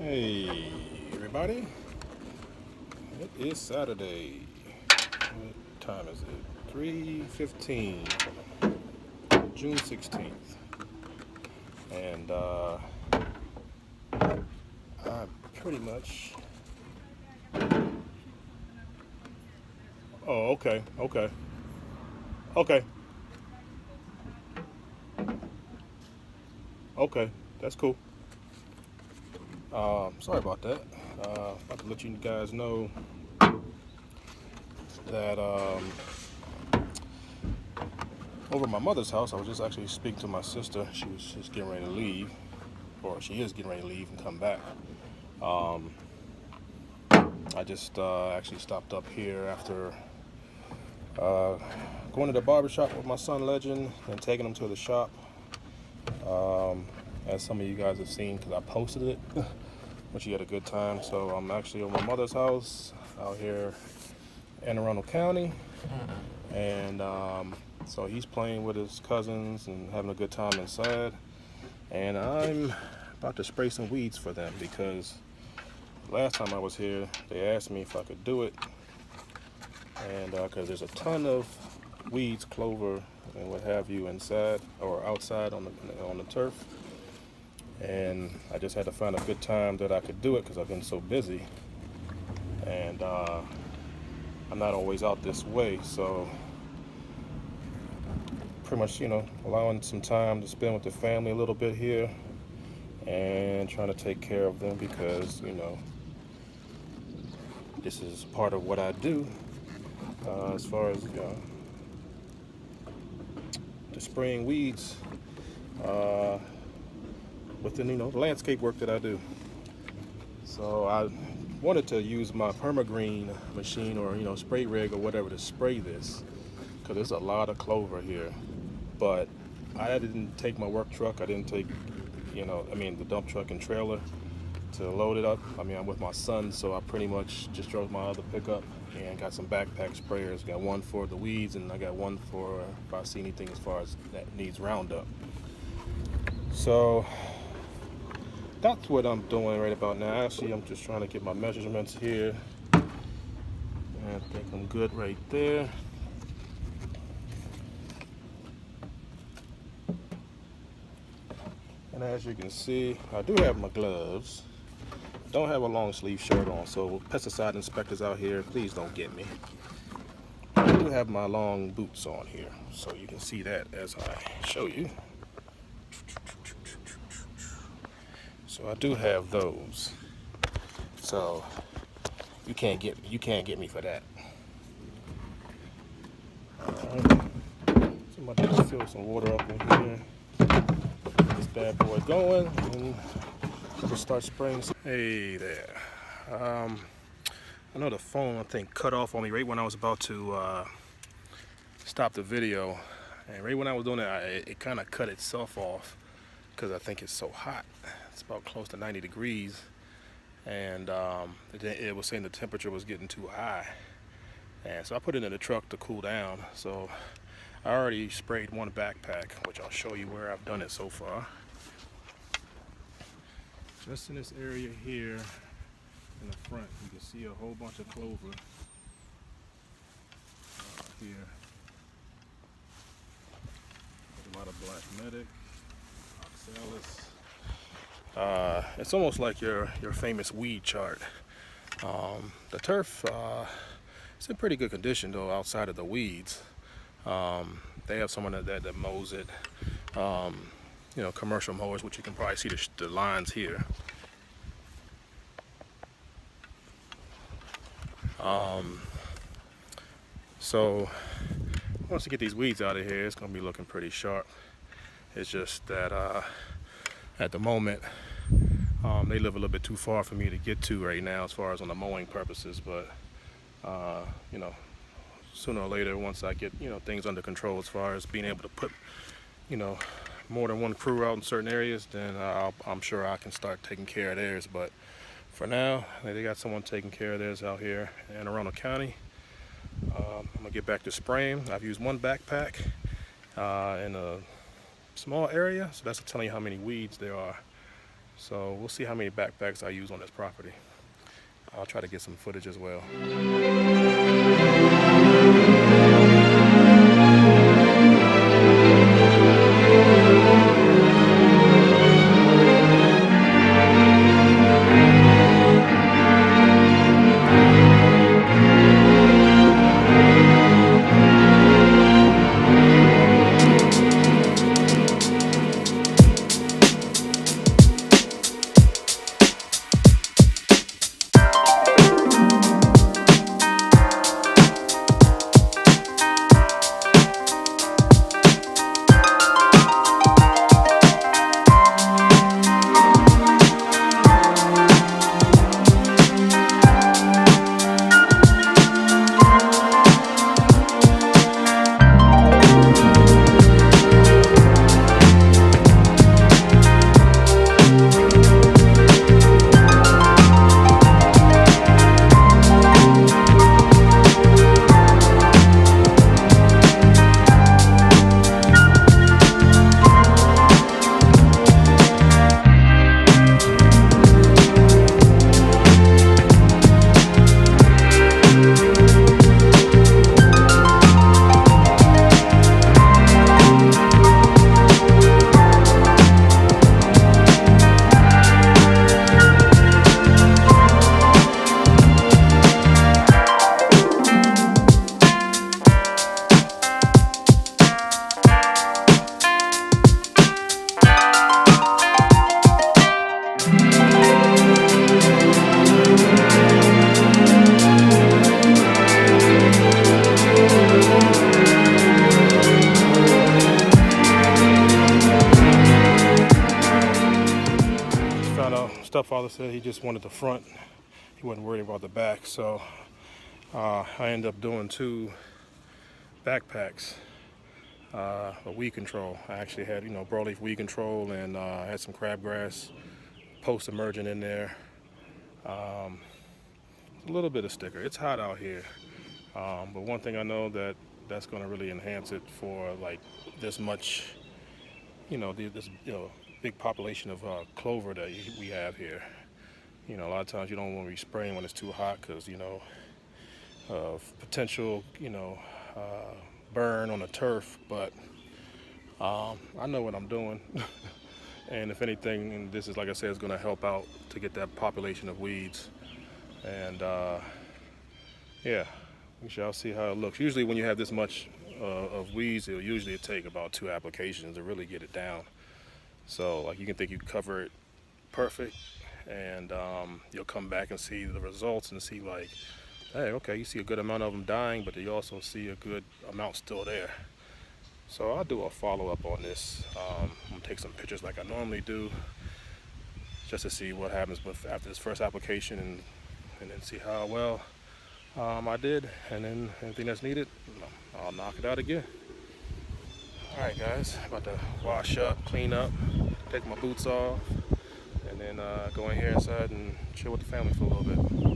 Hey everybody, it is Saturday. What time is it? 3:15, June 16th. And I pretty much. Oh, okay, okay, that's cool. Sorry about that. About to let you guys know that over at my mother's house, I was just actually speaking to my sister. She was just getting ready to leave, or she is getting ready to leave and come back. Um, I just actually stopped up here after uh, going to the barbershop with my son Legend and taking him to the shop. As some of you guys have seen, because I posted it, but she had a good time. So I'm actually at my mother's house out here in Anne Arundel County, and so he's playing with his cousins and having a good time inside. And I'm about to spray some weeds for them because last time I was here, they asked me if I could do it, and because there's a ton of weeds, clover, and what have you inside or outside on the turf, and I just had to find a good time that I could do it because I've been so busy, and I'm not always out this way, so pretty much allowing some time to spend with the family a little bit here and trying to take care of them because this is part of what I do as far as the spraying weeds within the landscape work that I do. So I wanted to use my permagreen machine or spray rig or whatever to spray this because there's a lot of clover here. But I didn't take my work truck. I didn't take the dump truck and trailer to load it up. I'm with my son, so I pretty much just drove my other pickup and got some backpack sprayers. Got one for the weeds, and I got one for if I see anything as far as that needs Roundup. So that's what I'm doing right about now. Actually, I'm just trying to get my measurements here. And I think I'm good right there. And as you can see, I do have my gloves. Don't have a long sleeve shirt on, so pesticide inspectors out here, please don't get me. I do have my long boots on here, so you can see that as I show you. So I do have those. So you can't get me for that. Somebody just fill some water up in here. Get this bad boy going, and just start spraying. Hey there. I know the phone, I think, cut off on me right when I was about to stop the video, and right when I was doing it, it kind of cut itself off because I think it's so hot. It's about close to 90 degrees, and it was saying the temperature was getting too high, and so I put it in the truck to cool down. So I already sprayed one backpack, which I'll show you where I've done it so far. Just in this area here in the front, you can see a whole bunch of clover here. There's a lot of black medic, oxalis. It's almost like your famous weed chart. The turf, it's in pretty good condition though, outside of the weeds. They have someone that mows it. Commercial mowers, which you can probably see the lines here. So once you get these weeds out of here, it's going to be looking pretty sharp. It's just that at the moment they live a little bit too far for me to get to right now as far as on the mowing purposes, but sooner or later, once I get things under control as far as being able to put more than one crew out in certain areas, then I'm sure I can start taking care of theirs. But for now, they got someone taking care of theirs out here in Anne Arundel County. I'm gonna get back to spraying. I've used one backpack in a small area, so that's telling you how many weeds there are. So we'll see how many backpacks I use on this property. I'll try to get some footage as well. Stepfather said he just wanted the front. He wasn't worried about the back, so I ended up doing 2 backpacks, a weed control. I actually had, broadleaf weed control, and I had some crabgrass post-emergent in there. A little bit of sticker. It's hot out here, but one thing I know that's going to really enhance it for like this much, this big population of clover that we have here. A lot of times you don't want to be spraying when it's too hot because, potential, burn on the turf, but I know what I'm doing. And if anything, this is, like I said, is going to help out to get that population of weeds. And yeah, we shall see how it looks. Usually when you have this much of weeds, it'll usually take about 2 applications to really get it down. So like you can think you cover it perfect, and you'll come back and see the results and see like, hey, okay, you see a good amount of them dying, but you also see a good amount still there. So I'll do a follow-up on this. I'm gonna take some pictures like I normally do, just to see what happens after this first application, and then see how well I did, and then anything that's needed, I'll knock it out again. All right, guys, about to wash up, clean up, take my boots off, and then go in here inside and chill with the family for a little bit.